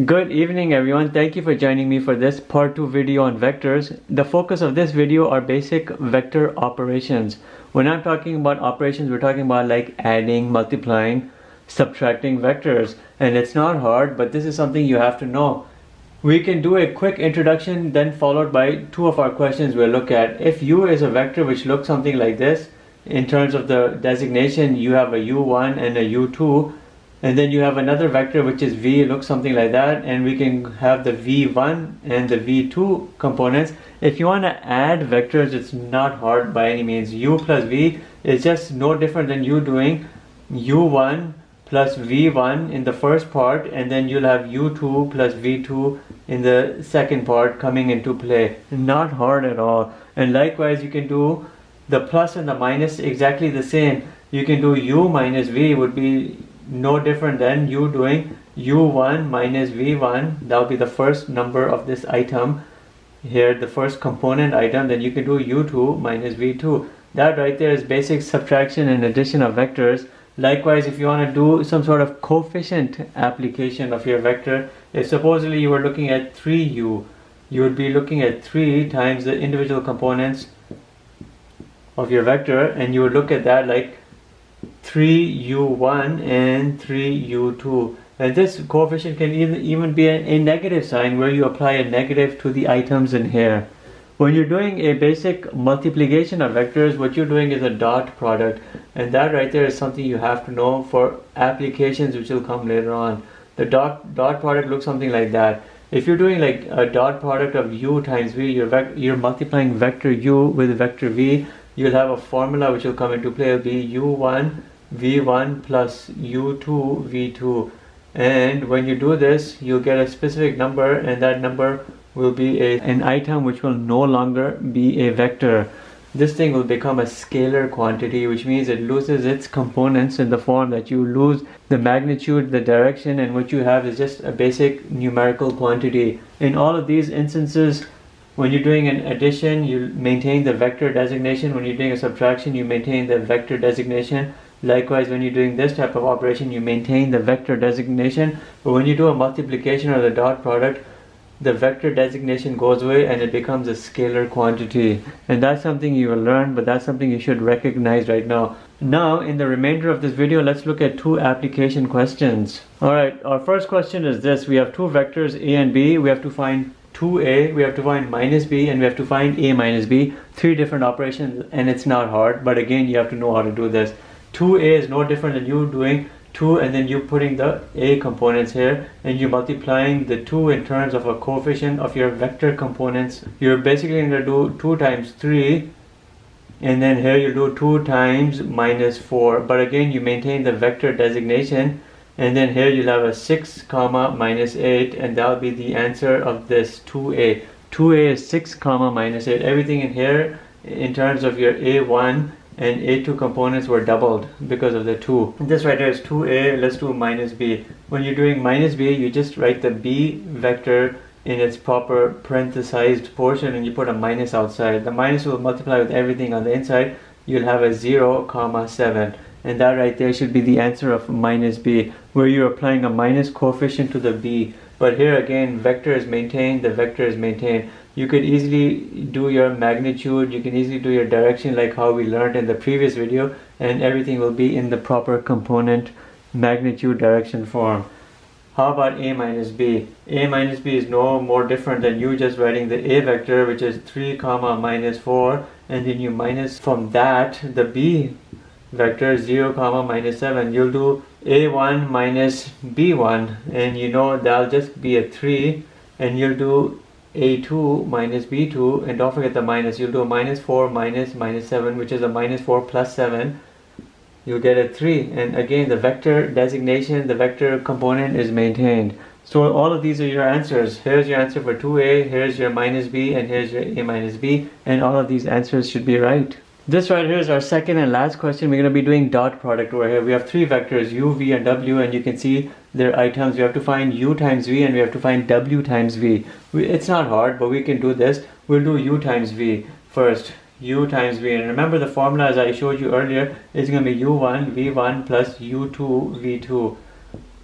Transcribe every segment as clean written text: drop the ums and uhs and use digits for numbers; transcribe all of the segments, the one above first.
Good evening everyone. Thank you for joining me for this part 2 video on vectors. The focus of this video are basic vector operations. When I'm talking about operations, we're talking about like adding, multiplying, subtracting vectors. And it's not hard, but this is something you have to know. We can do a quick introduction, then followed by two of our questions we'll look at. If u is a vector which looks something like this, in terms of the designation, you have a u1 and a u2. And then you have another vector which is v, looks something like that, and we can have the v1 and the v2 components. If you want to add vectors, it's not hard by any means. U plus v is just no different than you doing u1 plus v1 in the first part, and then you'll have u2 plus v2 in the second part coming into play. Not hard at all. And likewise, you can do the plus and the minus exactly the same. You can do u minus v would be no different than you doing u1 minus v1. That will be the first number of this item here, the first component item. Then you can do u2 minus v2. That right there is basic subtraction and addition of vectors. Likewise, if you want to do some sort of coefficient application of your vector, if supposedly you were looking at 3u, you would be looking at 3 times the individual components of your vector, and you would look at that like 3u1 and 3u2, and this coefficient can even be a negative sign where you apply a negative to the items in here. When you're doing a basic multiplication of vectors, what you're doing is a dot product, and that right there is something you have to know for applications which will come later on. The dot product looks something like that. If you're doing like a dot product of u times v, you're multiplying vector u with vector v, you'll have a formula which will come into play. It'll be u1 v1 plus u2 v2, and when you do this, you'll get a specific number, and that number will be an item which will no longer be a vector. This thing will become a scalar quantity, which means it loses its components in the form that you lose the magnitude, the direction, and what you have is just a basic numerical quantity. In all of these instances, when you're doing an addition, you maintain the vector designation. When you're doing a subtraction, you maintain the vector designation. Likewise, when you're doing this type of operation, you maintain the vector designation. But when you do a multiplication or the dot product, the vector designation goes away and it becomes a scalar quantity. And that's something you will learn, but that's something you should recognize right now. Now, in the remainder of this video, let's look at two application questions. Alright, our first question is this. We have two vectors a and b. We have to find 2a, we have to find minus b, and we have to find a minus b. Three different operations, and it's not hard, but again, you have to know how to do this. 2a is no different than you doing 2 and then you putting the a components here, and you multiplying the 2 in terms of a coefficient of your vector components. You're basically going to do 2 times 3, and then here you do 2 times minus 4, but again you maintain the vector designation. And then here you'll have a 6 comma minus 8, and that'll be the answer of this 2a. 2a is 6 comma minus 8. Everything in here in terms of your a1 and a2 components were doubled because of the 2. This right here is 2a. Let's do minus b. When you're doing minus b, you just write the b vector in its proper parenthesized portion, and you put a minus outside. The minus will multiply with everything on the inside. You'll have a 0 comma 7. And that right there should be the answer of minus b, where you're applying a minus coefficient to the b. But here again, vector is maintained, the vector is maintained. You could easily do your magnitude, you can easily do your direction like how we learned in the previous video, and everything will be in the proper component magnitude direction form. How about a minus b? A minus b is no more different than you just writing the a vector, which is 3 comma minus 4, and then you minus from that the b vector 0 comma minus 7. You'll do a1 minus b1, and you know that'll just be a 3, and you'll do a2 minus b2, and don't forget the minus. You'll do a minus 4 minus minus 7, which is a minus 4 plus 7. You'll get a 3, and again the vector designation, the vector component is maintained. So all of these are your answers. Here's your answer for 2a, here's your minus b, and here's your a minus b, and all of these answers should be right. This right here is our second and last question. We're going to be doing dot product over here. We have three vectors, u, v, and w, and you can see their items. We have to find u times v, and we have to find w times v. It's not hard, but we can do this. We'll do u times v first. u times v, and remember the formula as I showed you earlier is going to be u1 v1 plus u2 v2.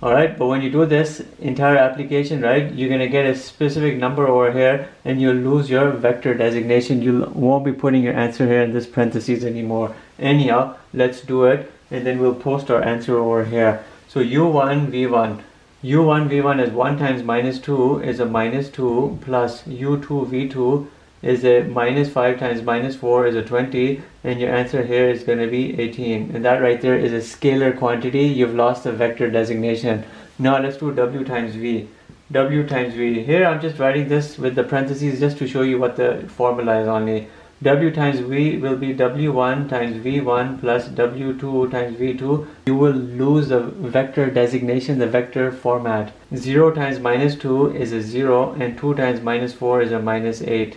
Alright, but when you do this entire application, right, you're going to get a specific number over here and you'll lose your vector designation. You won't be putting your answer here in this parentheses anymore. Anyhow, let's do it and then we'll post our answer over here. So u1 v1. u1 v1 is 1 times minus 2 is a minus 2 plus u2 v2 is a minus 5 times minus 4 is a 20, and your answer here is going to be 18. And that right there is a scalar quantity. You've lost the vector designation. Now let's do w times v. w times v. Here I'm just writing this with the parentheses just to show you what the formula is only. W times v will be w1 times v1 plus w2 times v2. You will lose the vector designation, the vector format. 0 times minus 2 is a 0 and 2 times minus 4 is a minus 8.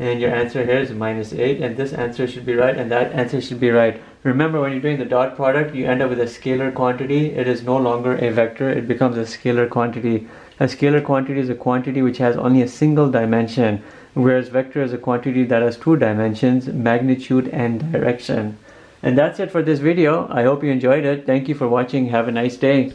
And your answer here is minus 8, and this answer should be right and that answer should be right. Remember, when you're doing the dot product, you end up with a scalar quantity. It is no longer a vector, it becomes a scalar quantity. A scalar quantity is a quantity which has only a single dimension, whereas vector is a quantity that has 2 dimensions, magnitude and direction. And that's it for this video. I hope you enjoyed it. Thank you for watching. Have a nice day.